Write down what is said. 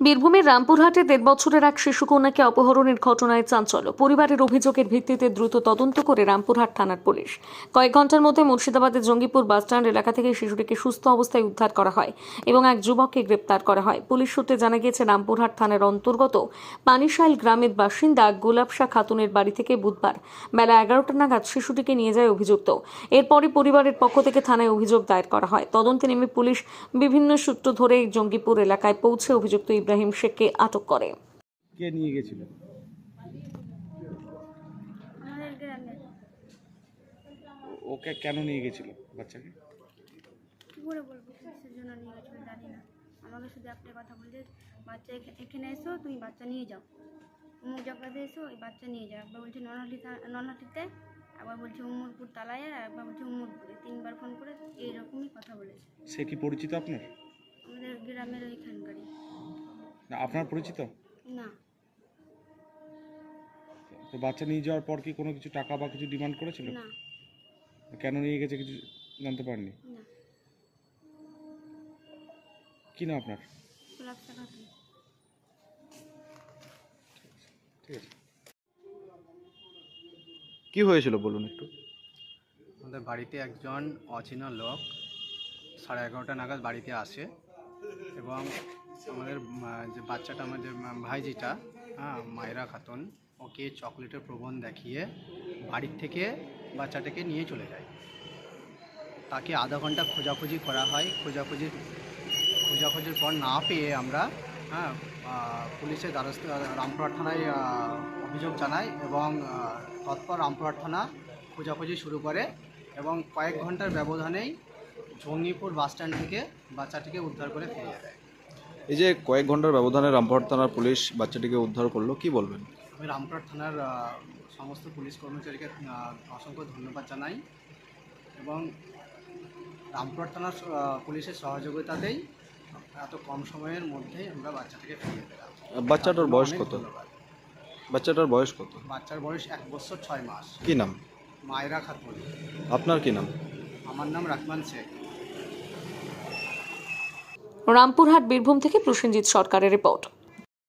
বীরভূমের রামপুরহাটে ১.৫ বছরের এক শিশুকন্যাকে অপহরণের ঘটনায় চাঞ্চল্য। পরিবারের অভিযোগের ভিত্তিতে দ্রুত তদন্ত করে রামপুরহাট থানার পুলিশ কয়েক ঘন্টার মধ্যে মুর্শিদাবাদের জঙ্গিপুর বাসস্ট্যান্ড এলাকা থেকে শিশুটিকে সুস্থ অবস্থায় উদ্ধার করা হয় এবং এক যুবককে গ্রেপ্তার করা হয়। পুলিশ সূত্রে জানা গিয়েছে, রামপুরহাট থানার অন্তর্গত পানিশাইল গ্রামের বাসিন্দা গোলাপশা খাতুনের বাড়ি থেকে বুধবার বেলা ১১টা নাগাদ শিশুটিকে নিয়ে যায় অভিযুক্ত। এরপরই পরিবারের পক্ষ থেকে থানায় অভিযোগ দায়ের করা হয়। তদন্তে নেমে পুলিশ বিভিন্ন সূত্র ধরে জঙ্গিপুর এলাকায় পৌঁছে অভিযুক্ত ইব্রাহিম শেখকে আটক করে। কে নিয়ে গেছিল? আমাদের গ্রামে। ওকে কেন নিয়ে গেছিল বাচ্চাকে? কী করে বলবো কিসের জন্য নিয়ে গেছিলো জানি না। আমাকে শুধু একটা কথা বলছে, বাচ্চা এখানে এসো, তুমি বাচ্চা নিয়ে যাও, অমুক জায়গাতে এসো, ওই বাচ্চা নিয়ে যাও। একবার বলছে নলহাটিতে, একবার বলছে উমরপুর তালায়, আর একবার বলছে উমরপুরে। 3বার ফোন করে এইরকমই কথা বলেছে। সে কি পরিচিত আপনার? আমাদের গ্রামের ওইখানকারই। না আপনার পরিচিত? না, তো বাচ্চা নিয়ে যাওয়ার পর কি কোনো কিছু টাকা বা কিছু ডিমান্ড করেছিল? না, কেন নিয়ে গেছে কিছু জানতে পারেননি? না। কি না আপনার? গোলাপশা খাতুন। ঠিক আছে। কি হয়েছিল বলুন একটু। আমাদের বাড়িতে একজন অচেনা লোক 11:30 নাগাদ বাড়িতে আসে এবং আমাদের যে বাচ্চাটা, আমাদের ভাইজিটা, মায়রা খাতুন, ওকে চকলেটের প্রলোভন দেখিয়ে বাড়ির থেকে বাচ্চাটাকে নিয়ে চলে যায়। তাকে আধা ঘন্টা খোঁজাখুঁজি করা হয়। খোঁজাখুঁজির পর না পেয়ে আমরা পুলিশের দ্বারস্থ রামপুরহাট থানায় অভিযোগ জানাই এবং তৎপর রামপুরহাট থানা খোঁজাখুঁজি শুরু করে এবং কয়েক ঘন্টার ব্যবধানেই জঙ্গিপুর বাসস্ট্যান্ড থেকে বাচ্চাটিকে উদ্ধার করে ফিরিয়ে দেয়। এই যে কয়েক ঘন্টার ব্যবধানে রামপুরহাট থানার পুলিশ বাচ্চাটিকে উদ্ধার করলো, কি বলবেন? আমি রামপুরহাট থানার সমস্ত পুলিশ কর্মচারীকে অসংখ্য ধন্যবাদ জানাই এবং রামপুরহাট থানার পুলিশের সহযোগিতাতেই এত কম সময়ের মধ্যেই আমরা বাচ্চাটাকে ফিরিয়ে দিলাম। বাচ্চাটার বয়স অনেক কত? ধন্যবাদ। বাচ্চাটার বয়স কত? বাচ্চার বয়স 1 বছর 6 মাস। কি নাম? মায়রা খাতুন। আপনার কি নাম? আমার নাম রহমান শেখ। রামপুরহাট বীরভূম থেকে প্রসেনজিৎ সরকারের রিপোর্ট।